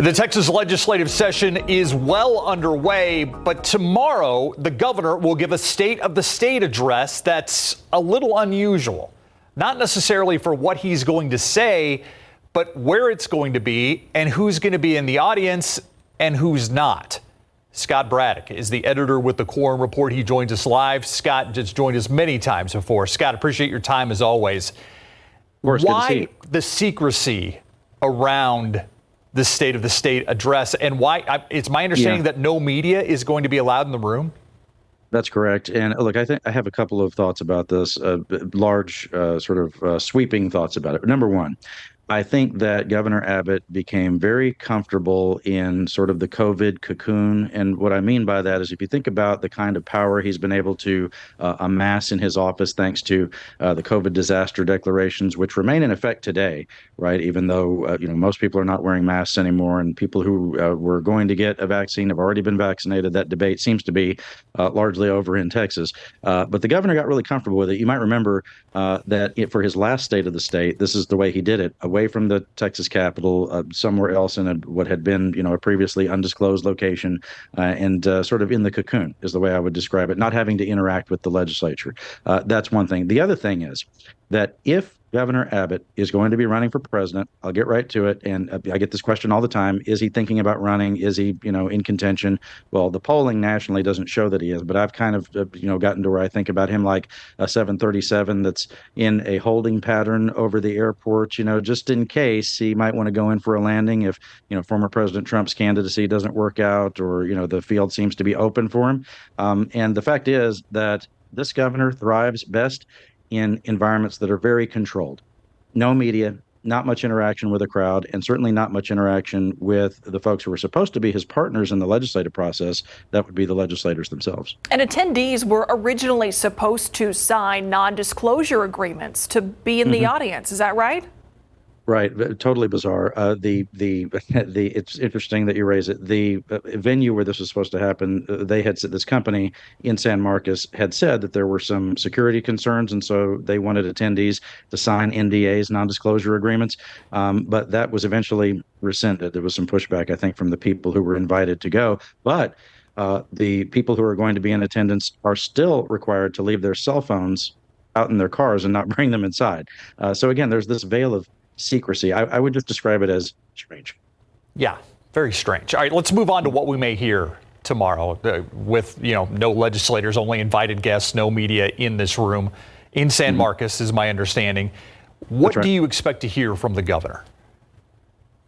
The Texas legislative session is well underway, but tomorrow the governor will give a State of the State address that's a little unusual. Not necessarily for what he's going to say, but where it's going to be and who's going to be in the audience and who's not. Scott Braddock is the editor with the Quorum Report. He joins us live. Scott has joined us many times before. Scott, appreciate your time as always. Of course, why the secrecy around the State of the State address, and why it's my understanding that no media is going to be allowed in the room? That's correct. And look, I think I have a couple of thoughts about this, large sweeping thoughts about it. Number one, I think that Governor Abbott became very comfortable in sort of the COVID cocoon. And what I mean by that is if you think about the kind of power he's been able to amass in his office, thanks to the COVID disaster declarations, which remain in effect today, right? Even though, most people are not wearing masks anymore, and people who were going to get a vaccine have already been vaccinated. That debate seems to be largely over in Texas. But the governor got really comfortable with it. You might remember that for his last State of the State, this is the way he did it. Away from the Texas Capitol, somewhere else in what had been, a previously undisclosed location, and sort of in the cocoon is the way I would describe it, not having to interact with the legislature. That's one thing. The other thing is that if Governor Abbott is going to be running for president, I'll get right to it. And I get this question all the time. Is he thinking about running? Is he, in contention? Well, the polling nationally doesn't show that he is, but I've kind of, gotten to where I think about him like a 737 that's in a holding pattern over the airport, just in case he might want to go in for a landing if, former President Trump's candidacy doesn't work out, or, the field seems to be open for him. And the fact is that this governor thrives best in environments that are very controlled. No media, not much interaction with a crowd, and certainly not much interaction with the folks who are supposed to be his partners in the legislative process. That would be the legislators themselves. And attendees were originally supposed to sign non-disclosure agreements to be in the audience. Is that right? Right, totally bizarre. It's interesting that you raise it. The venue where this was supposed to happen, they had said, this company in San Marcos had said that there were some security concerns, and so they wanted attendees to sign NDAs, non-disclosure agreements. But that was eventually rescinded. There was some pushback, I think, from the people who were invited to go. But the people who are going to be in attendance are still required to leave their cell phones out in their cars and not bring them inside. So again, there's this veil of secrecy. I would just describe it as strange. Yeah, very strange. All right, let's move on to what we may hear tomorrow with, no legislators, only invited guests, no media in this room in San Marcos is my understanding. What do you expect to hear from the governor?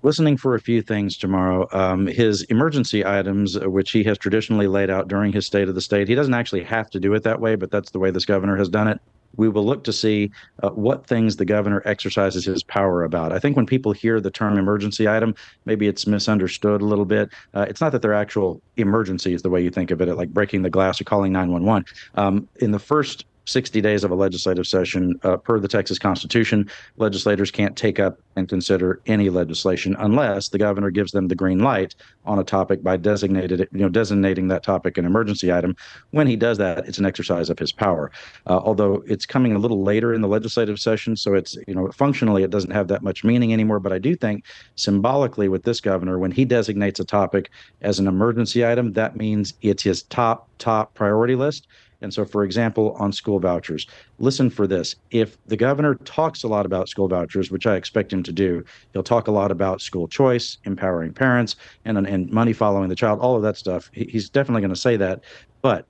Listening for a few things tomorrow. His emergency items, which he has traditionally laid out during his State of the State, he doesn't actually have to do it that way, but that's the way this governor has done it. We will look to see what things the governor exercises his power about. I think when people hear the term emergency item, maybe it's misunderstood a little bit. It's not that they're actual emergencies the way you think of it, like breaking the glass or calling 911. In the first 60 days of a legislative session, per the Texas Constitution, legislators can't take up and consider any legislation unless the governor gives them the green light on a topic by designating that topic an emergency item. When he does that, it's an exercise of his power. Although it's coming a little later in the legislative session, so it's, functionally it doesn't have that much meaning anymore. But I do think symbolically with this governor, when he designates a topic as an emergency item, that means it's his top priority list. And so, for example, on school vouchers, listen for this. If the governor talks a lot about school vouchers, which I expect him to do, he'll talk a lot about school choice, empowering parents, and money following the child, all of that stuff. He's definitely going to say that. But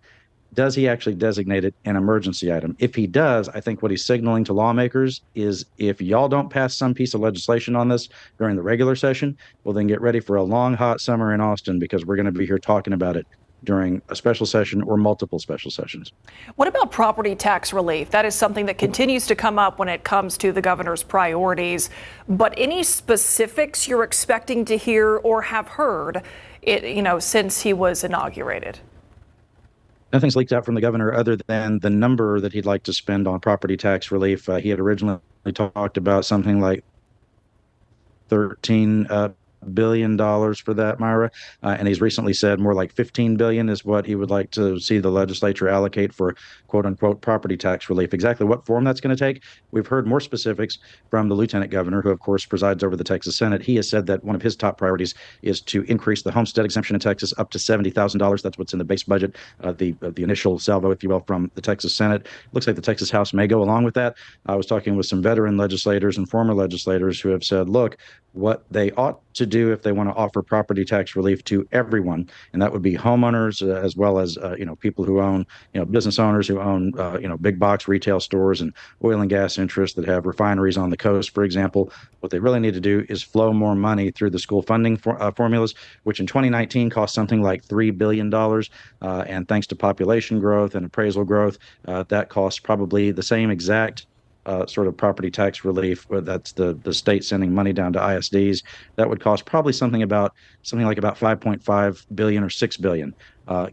does he actually designate it an emergency item? If he does, I think what he's signaling to lawmakers is if y'all don't pass some piece of legislation on this during the regular session, well, then get ready for a long, hot summer in Austin, because we're going to be here talking about it during a special session or multiple special sessions. What about property tax relief? That is something that continues to come up when it comes to the governor's priorities. But any specifics you're expecting to hear or have heard, since he was inaugurated? Nothing's leaked out from the governor other than the number that he'd like to spend on property tax relief. He had originally talked about something like $13 billion for that, Myra. And he's recently said more like $15 billion is what he would like to see the legislature allocate for quote unquote property tax relief. Exactly what form that's going to take, we've heard more specifics from the lieutenant governor, who of course presides over the Texas Senate. He has said that one of his top priorities is to increase the homestead exemption in Texas up to $70,000. That's what's in the base budget, the initial salvo, if you will, from the Texas Senate. Looks like the Texas House may go along with that. I was talking with some veteran legislators and former legislators who have said, look, what they ought to do if they want to offer property tax relief to everyone, and that would be homeowners as well as people who own, business owners who own big box retail stores and oil and gas interests that have refineries on the coast, for example. What they really need to do is flow more money through the school funding formulas, which in 2019 cost something like $3 billion, and thanks to population growth and appraisal growth, that costs probably the same exact sort of property tax relief. That's the state sending money down to ISDs. That would cost probably something like about 5.5 billion or 6 billion,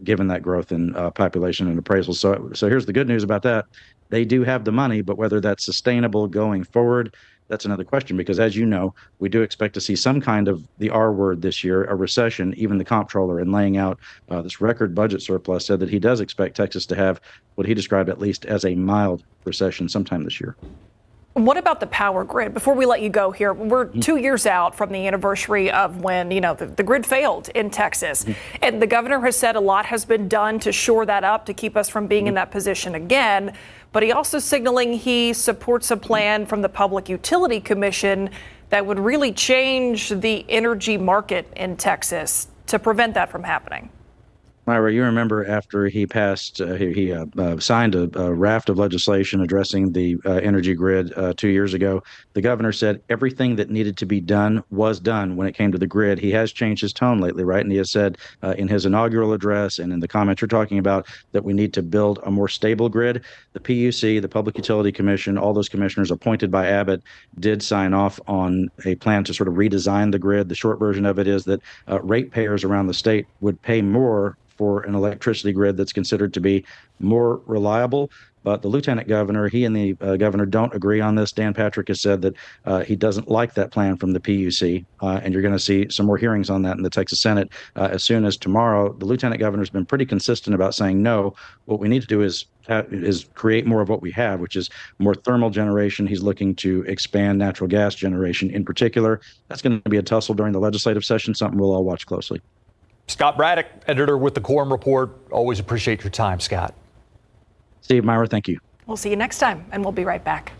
given that growth in population and appraisal. So here's the good news about that: they do have the money, but whether that's sustainable going forward, that's another question, because as you know, we do expect to see some kind of the R word this year, a recession. Even the comptroller, in laying out this record budget surplus, said that he does expect Texas to have what he described at least as a mild recession sometime this year. What about the power grid? Before we let you go here, we're 2 years out from the anniversary of when, the grid failed in Texas. And the governor has said a lot has been done to shore that up, to keep us from being in that position again. But he also signaling he supports a plan from the Public Utility Commission that would really change the energy market in Texas to prevent that from happening. Myra, you remember after he passed, he signed a raft of legislation addressing the energy grid 2 years ago. The governor said everything that needed to be done was done when it came to the grid. He has changed his tone lately, right? And he has said in his inaugural address and in the comments you're talking about that we need to build a more stable grid. The PUC, the Public Utility Commission, all those commissioners appointed by Abbott did sign off on a plan to sort of redesign the grid. The short version of it is that ratepayers around the state would pay more for an electricity grid that's considered to be more reliable. But the lieutenant governor, he and the governor don't agree on this. Dan Patrick has said that he doesn't like that plan from the PUC, and you're going to see some more hearings on that in the Texas Senate as soon as tomorrow. The lieutenant governor has been pretty consistent about saying no. What we need to do is create more of what we have, which is more thermal generation. He's looking to expand natural gas generation in particular. That's going to be a tussle during the legislative session, something we'll all watch closely. Scott Braddock, editor with the Quorum Report. Always appreciate your time, Scott. Steve, Myra, thank you. We'll see you next time, and we'll be right back.